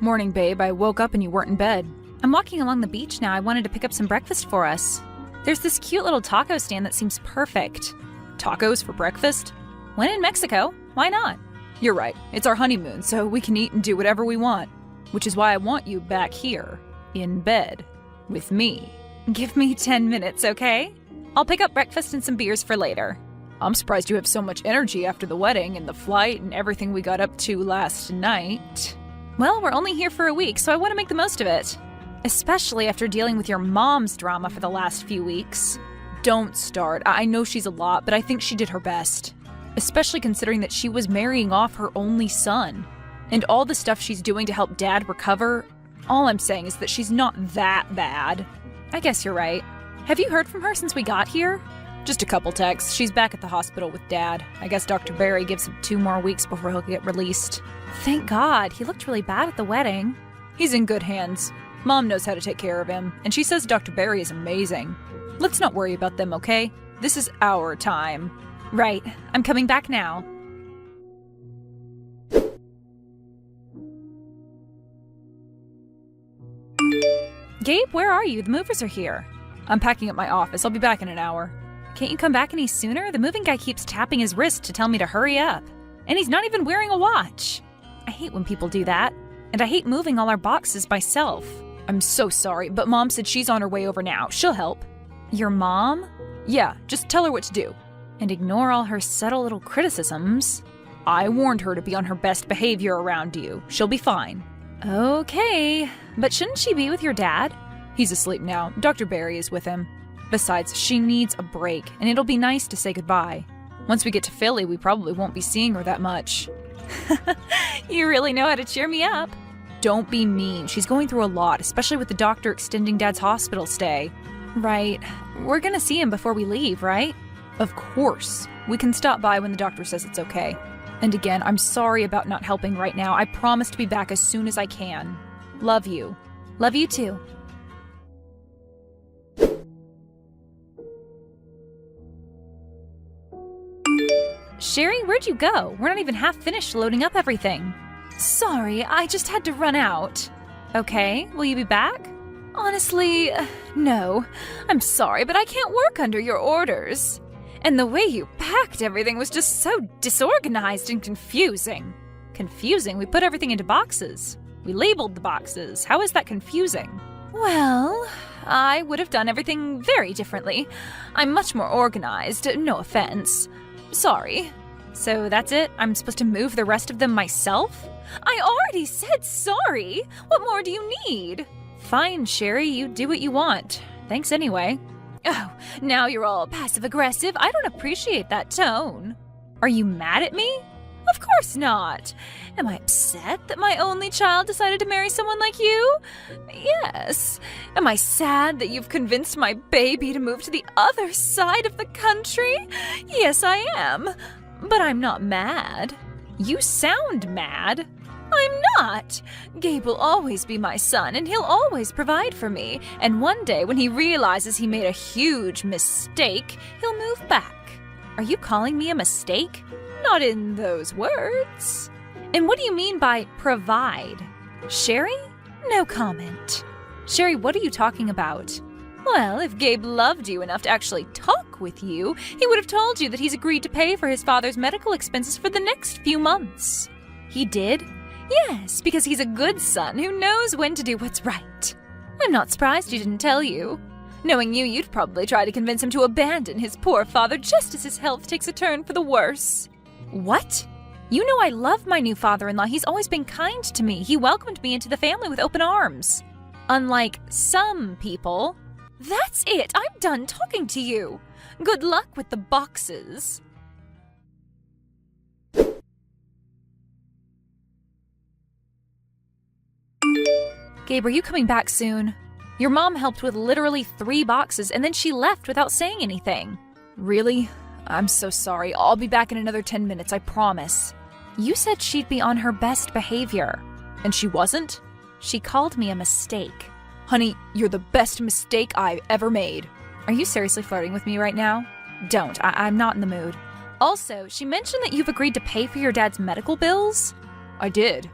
Morning, babe. I woke up and you weren't in bed. I'm walking along the beach now. I wanted to pick up some breakfast for us. There's this cute little taco stand that seems perfect. Tacos for breakfast? When in Mexico, why not? You're right. It's our honeymoon, so we can eat and do whatever we want. Which is why I want you back here, in bed, with me. Give me 10 minutes, okay? I'll pick up breakfast and some beers for later. I'm surprised you have so much energy after the wedding and the flight and everything we got up to last night. Well, we're only here for a week, so I want to make the most of it. Especially after dealing with your mom's drama for the last few weeks. Don't start. I know she's a lot, but I think she did her best. Especially considering that she was marrying off her only son. And all the stuff she's doing to help Dad recover, all I'm saying is that she's not that bad. I guess you're right. Have you heard from her since we got here? Just a couple texts. She's back at the hospital with Dad. I guess Dr. Barry gives him 2 more weeks before he'll get released. Thank God. He looked really bad at the wedding. He's in good hands. Mom knows how to take care of him, and she says Dr. Barry is amazing. Let's not worry about them, okay? This is our time. Right. I'm coming back now. Gabe, where are you? The movers are here. I'm packing up my office. I'll be back in an hour. Can't you come back any sooner? The moving guy keeps tapping his wrist to tell me to hurry up. And he's not even wearing a watch. I hate when people do that. And I hate moving all our boxes myself. I'm so sorry, but Mom said she's on her way over now. She'll help. Your mom? Yeah, just tell her what to do. And ignore all her subtle little criticisms. I warned her to be on her best behavior around you. She'll be fine. Okay, but shouldn't she be with your dad? He's asleep now. Dr. Barry is with him. Besides, she needs a break, and it'll be nice to say goodbye. Once we get to Philly, we probably won't be seeing her that much. You really know how to cheer me up. Don't be mean. She's going through a lot, especially with the doctor extending Dad's hospital stay. Right. We're gonna see him before we leave, right? Of course. We can stop by when the doctor says it's okay. And again, I'm sorry about not helping right now. I promise to be back as soon as I can. Love you. Love you too. Sherry, where'd you go? We're not even half finished loading up everything. Sorry, I just had to run out. Okay, will you be back? Honestly, no. I'm sorry, but I can't work under your orders. And the way you packed everything was just so disorganized and confusing. Confusing? We put everything into boxes. We labeled the boxes. How is that confusing? Well, I would have done everything very differently. I'm much more organized, no offense. Sorry. So that's it? I'm supposed to move the rest of them myself? I already said sorry! What more do you need? Fine, Sherry, you do what you want. Thanks anyway. Oh, now you're all passive-aggressive. I don't appreciate that tone. Are you mad at me? Of course not. Am I upset that my only child decided to marry someone like you? Yes. Am I sad that you've convinced my baby to move to the other side of the country? Yes, I am. But I'm not mad. You sound mad. I'm not. Gabe will always be my son, and he'll always provide for me. And one day, when he realizes he made a huge mistake, he'll move back. Are you calling me a mistake? Not in those words. And what do you mean by provide? Sherry? No comment. Sherry, what are you talking about? Well, if Gabe loved you enough to actually talk with you, he would have told you that he's agreed to pay for his father's medical expenses for the next few months. He did? Yes, because he's a good son who knows when to do what's right. I'm not surprised he didn't tell you. Knowing you, you'd probably try to convince him to abandon his poor father just as his health takes a turn for the worse. What? You know I love my new father-in-law. He's always been kind to me. He welcomed me into the family with open arms. Unlike some people. That's it. I'm done talking to you. Good luck with the boxes. Gabe, are you coming back soon? Your mom helped with literally 3 boxes and then she left without saying anything. Really? I'm so sorry. I'll be back in another 10 minutes, I promise. You said she'd be on her best behavior. And she wasn't? She called me a mistake. Honey, you're the best mistake I've ever made. Are you seriously flirting with me right now? Don't. I'm not in the mood. Also, she mentioned that you've agreed to pay for your dad's medical bills? I did.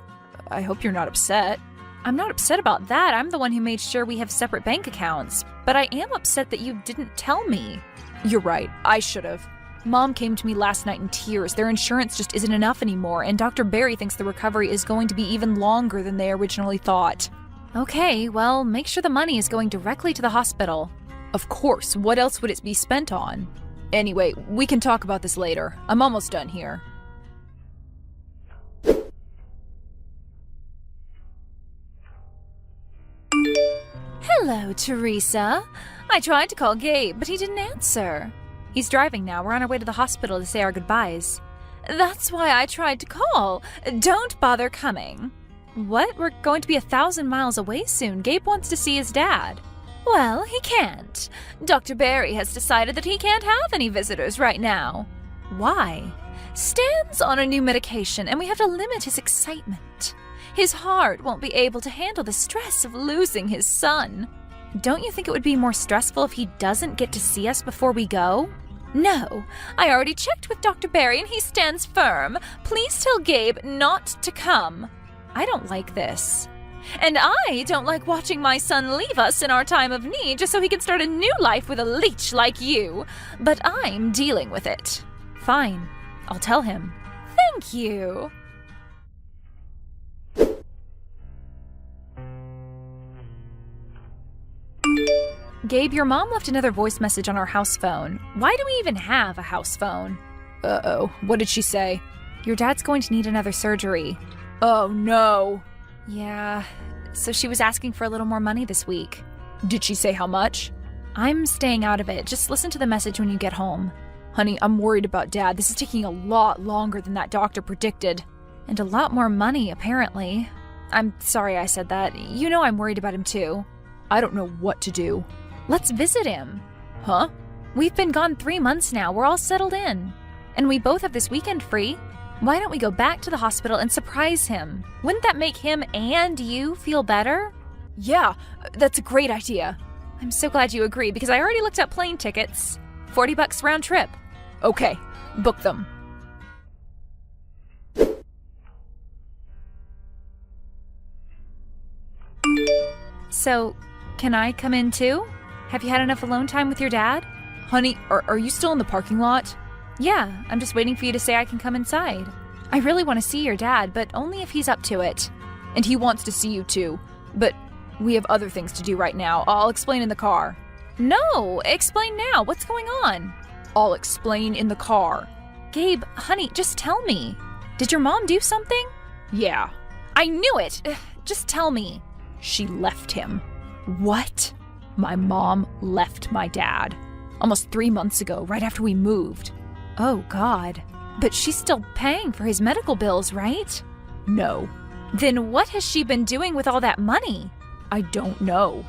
I hope you're not upset. I'm not upset about that. I'm the one who made sure we have separate bank accounts. But I am upset that you didn't tell me. You're right. I should have. Mom came to me last night in tears. Their insurance just isn't enough anymore, and Dr. Barry thinks the recovery is going to be even longer than they originally thought. Okay, well, make sure the money is going directly to the hospital. Of course. What else would it be spent on? Anyway, we can talk about this later. I'm almost done here. Hello, Teresa. I tried to call Gabe, but he didn't answer. He's driving now. We're on our way to the hospital to say our goodbyes. That's why I tried to call. Don't bother coming. What? We're going to be 1,000 miles away soon. Gabe wants to see his dad. Well, he can't. Dr. Barry has decided that he can't have any visitors right now. Why? Stan's on a new medication, and we have to limit his excitement. His heart won't be able to handle the stress of losing his son. Don't you think it would be more stressful if he doesn't get to see us before we go? No, I already checked with Dr. Barry and he stands firm. Please tell Gabe not to come. I don't like this. And I don't like watching my son leave us in our time of need just so he can start a new life with a leech like you. But I'm dealing with it. Fine, I'll tell him. Thank you. Gabe, your mom left another voice message on our house phone. Why do we even have a house phone? Uh-oh, what did she say? Your dad's going to need another surgery. Oh, no. Yeah, so she was asking for a little more money this week. Did she say how much? I'm staying out of it. Just listen to the message when you get home. Honey, I'm worried about Dad. This is taking a lot longer than that doctor predicted. And a lot more money, apparently. I'm sorry I said that. You know I'm worried about him, too. I don't know what to do. Let's visit him. Huh? We've been gone 3 months now. We're all settled in. And we both have this weekend free. Why don't we go back to the hospital and surprise him? Wouldn't that make him and you feel better? Yeah, that's a great idea. I'm so glad you agree because I already looked up plane tickets. $40 round trip. Okay, book them. So, can I come in too? Have you had enough alone time with your dad? Honey, are you still in the parking lot? Yeah, I'm just waiting for you to say I can come inside. I really want to see your dad, but only if he's up to it. And he wants to see you too, but we have other things to do right now. I'll explain in the car. No, explain now. What's going on? I'll explain in the car. Gabe, honey, just tell me. Did your mom do something? Yeah. I knew it. Just tell me. She left him. What? My mom left my dad. Almost 3 months ago, right after we moved. Oh, God. But she's still paying for his medical bills, right? No. Then what has she been doing with all that money? I don't know.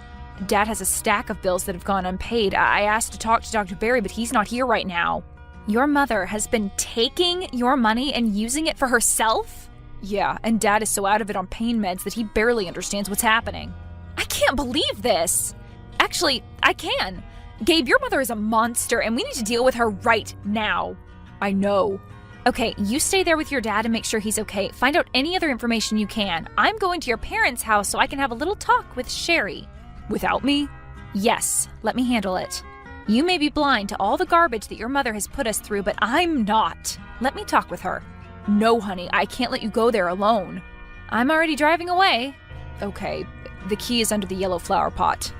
Dad has a stack of bills that have gone unpaid. I asked to talk to Dr. Barry, but he's not here right now. Your mother has been taking your money and using it for herself? Yeah, and Dad is so out of it on pain meds that he barely understands what's happening. I can't believe this. Actually, I can. Gabe, your mother is a monster, and we need to deal with her right now. I know. Okay, you stay there with your dad and make sure he's okay. Find out any other information you can. I'm going to your parents' house so I can have a little talk with Sherry. Without me? Yes, let me handle it. You may be blind to all the garbage that your mother has put us through, but I'm not. Let me talk with her. No, honey, I can't let you go there alone. I'm already driving away. Okay, the key is under the yellow flower pot.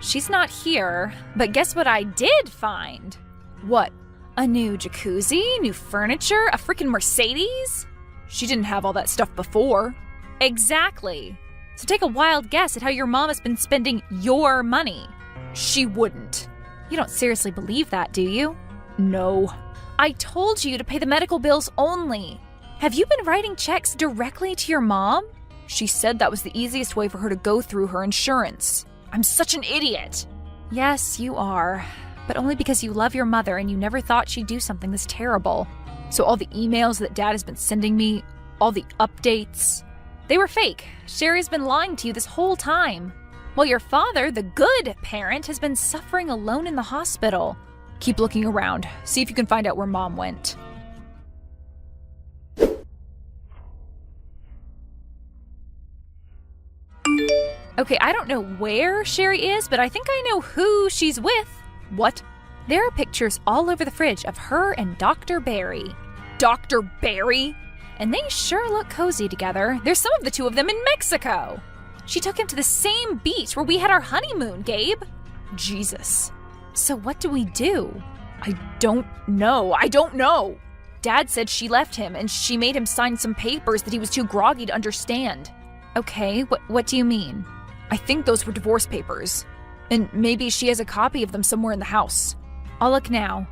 She's not here, but guess what I did find? What? A new jacuzzi, new furniture, a freaking Mercedes? She didn't have all that stuff before. Exactly. So take a wild guess at how your mom has been spending your money. She wouldn't. You don't seriously believe that, do you? No. I told you to pay the medical bills only. Have you been writing checks directly to your mom? She said that was the easiest way for her to go through her insurance. I'm such an idiot. Yes, you are. But only because you love your mother and you never thought she'd do something this terrible. So all the emails that Dad has been sending me, all the updates, they were fake. Sherry's been lying to you this whole time. While your father, the good parent, has been suffering alone in the hospital. Keep looking around. See if you can find out where Mom went. Okay, I don't know where Sherry is, but I think I know who she's with. What? There are pictures all over the fridge of her and Dr. Barry. Dr. Barry? And they sure look cozy together. There's some of the two of them in Mexico. She took him to the same beach where we had our honeymoon, Gabe. Jesus. So what do we do? I don't know. Dad said she left him and she made him sign some papers that he was too groggy to understand. Okay, what do you mean? I think those were divorce papers. And maybe she has a copy of them somewhere in the house. I'll look now.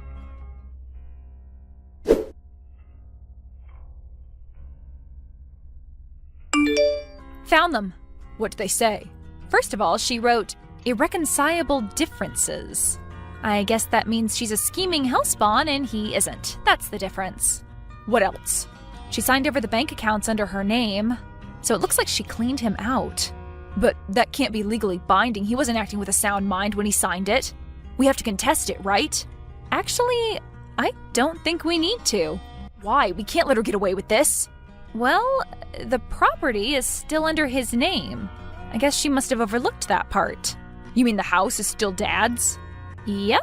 Found them. What did they say? First of all, she wrote, irreconcilable differences. I guess that means she's a scheming hellspawn and he isn't. That's the difference. What else? She signed over the bank accounts under her name, so it looks like she cleaned him out. But that can't be legally binding. He wasn't acting with a sound mind when he signed it. We have to contest it, right? Actually, I don't think we need to. Why? We can't let her get away with this. Well, the property is still under his name. I guess she must have overlooked that part. You mean the house is still Dad's? Yep.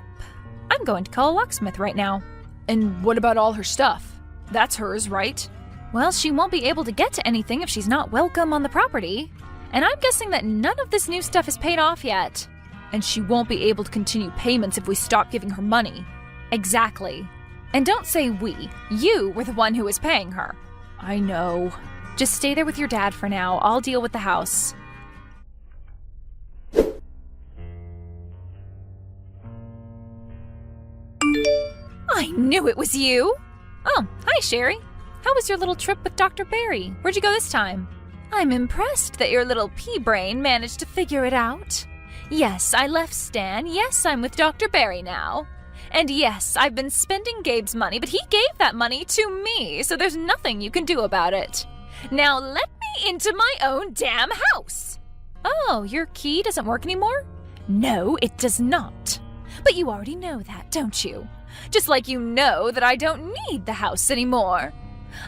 I'm going to call a locksmith right now. And what about all her stuff? That's hers, right? Well, she won't be able to get to anything if she's not welcome on the property. And I'm guessing that none of this new stuff is paid off yet. And she won't be able to continue payments if we stop giving her money. Exactly. And don't say we. You were the one who was paying her. I know. Just stay there with your dad for now. I'll deal with the house. I knew it was you! Oh, hi, Sherry. How was your little trip with Dr. Barry? Where'd you go this time? I'm impressed that your little pea-brain managed to figure it out. Yes, I left Stan. Yes, I'm with Dr. Barry now. And yes, I've been spending Gabe's money, but he gave that money to me, so there's nothing you can do about it. Now let me into my own damn house! Oh, your key doesn't work anymore? No, it does not. But you already know that, don't you? Just like you know that I don't need the house anymore.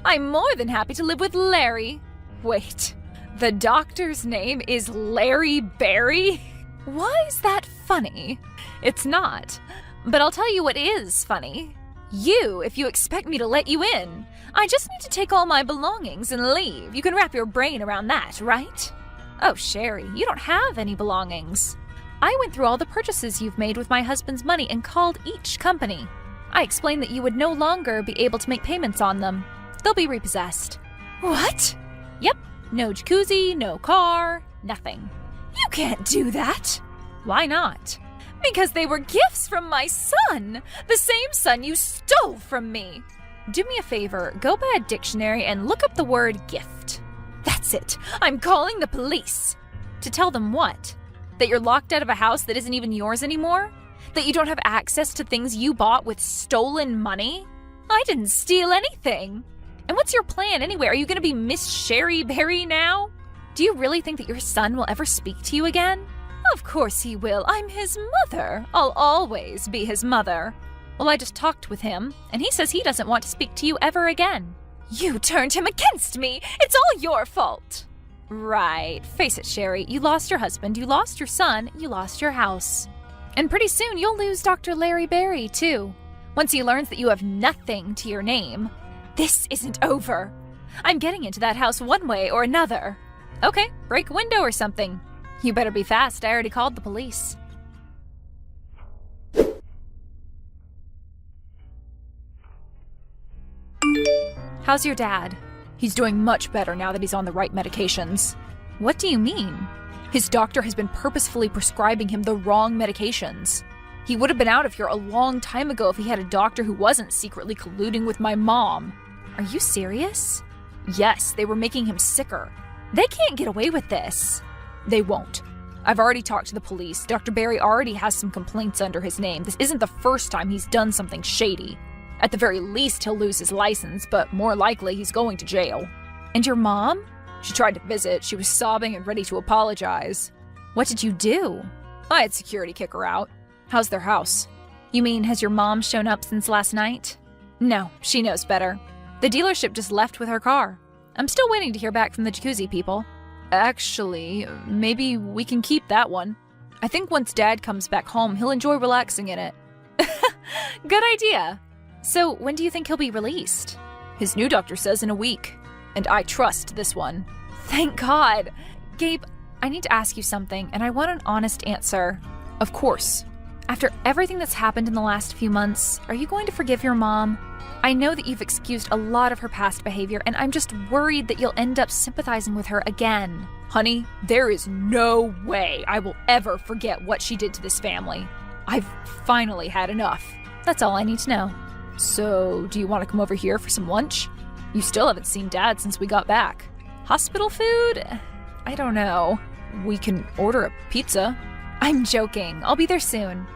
I'm more than happy to live with Larry. Wait, the doctor's name is Larry Barry? Why is that funny? It's not. But I'll tell you what is funny. You, if you expect me to let you in. I just need to take all my belongings and leave. You can wrap your brain around that, right? Oh, Sherry, you don't have any belongings. I went through all the purchases you've made with my husband's money and called each company. I explained that you would no longer be able to make payments on them. They'll be repossessed. What? Yep. No jacuzzi, no car, nothing. You can't do that. Why not? Because they were gifts from my son, the same son you stole from me. Do me a favor, go by a dictionary and look up the word gift. That's it. I'm calling the police. To tell them what? That you're locked out of a house that isn't even yours anymore? That you don't have access to things you bought with stolen money? I didn't steal anything. And what's your plan anyway? Are you going to be Miss Sherry Berry now? Do you really think that your son will ever speak to you again? Of course he will. I'm his mother. I'll always be his mother. Well, I just talked with him, and he says he doesn't want to speak to you ever again. You turned him against me. It's all your fault. Right. Face it, Sherry. You lost your husband, you lost your son, you lost your house. And pretty soon you'll lose Dr. Larry Barry, too. Once he learns that you have nothing to your name. This isn't over. I'm getting into that house one way or another. Okay, break a window or something. You better be fast. I already called the police. How's your dad? He's doing much better now that he's on the right medications. What do you mean? His doctor has been purposefully prescribing him the wrong medications. He would have been out of here a long time ago if he had a doctor who wasn't secretly colluding with my mom. Are you serious? Yes, they were making him sicker. They can't get away with this. They won't. I've already talked to the police. Dr. Barry already has some complaints under his name. This isn't the first time he's done something shady. At the very least, he'll lose his license, but more likely he's going to jail. And your mom? She tried to visit. She was sobbing and ready to apologize. What did you do? I had security kick her out. How's their house? You mean, has your mom shown up since last night? No, she knows better. The dealership just left with her car. I'm still waiting to hear back from the jacuzzi people. Actually, maybe we can keep that one. I think once Dad comes back home, he'll enjoy relaxing in it. Good idea. So, when do you think he'll be released? His new doctor says in a week. And I trust this one. Thank God. Gabe, I need to ask you something, and I want an honest answer. Of course. After everything that's happened in the last few months, are you going to forgive your mom? I know that you've excused a lot of her past behavior, and I'm just worried that you'll end up sympathizing with her again. Honey, there is no way I will ever forget what she did to this family. I've finally had enough. That's all I need to know. So, do you want to come over here for some lunch? You still haven't seen Dad since we got back. Hospital food? I don't know. We can order a pizza. I'm joking. I'll be there soon.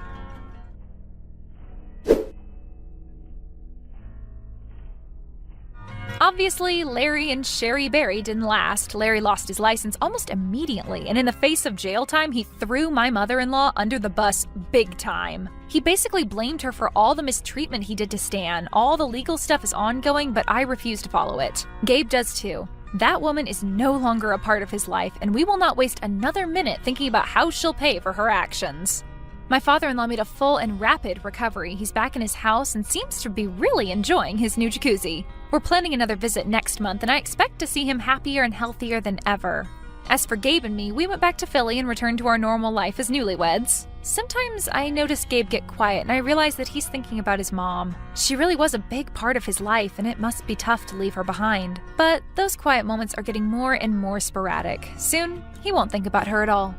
Obviously, Larry and Sherry Berry didn't last. Larry lost his license almost immediately, and in the face of jail time, he threw my mother-in-law under the bus big time. He basically blamed her for all the mistreatment he did to Stan. All the legal stuff is ongoing, but I refuse to follow it. Gabe does too. That woman is no longer a part of his life, and we will not waste another minute thinking about how she'll pay for her actions. My father-in-law made a full and rapid recovery. He's back in his house and seems to be really enjoying his new jacuzzi. We're planning another visit next month, and I expect to see him happier and healthier than ever. As for Gabe and me, we went back to Philly and returned to our normal life as newlyweds. Sometimes I notice Gabe get quiet, and I realize that he's thinking about his mom. She really was a big part of his life, and it must be tough to leave her behind. But those quiet moments are getting more and more sporadic. Soon, he won't think about her at all.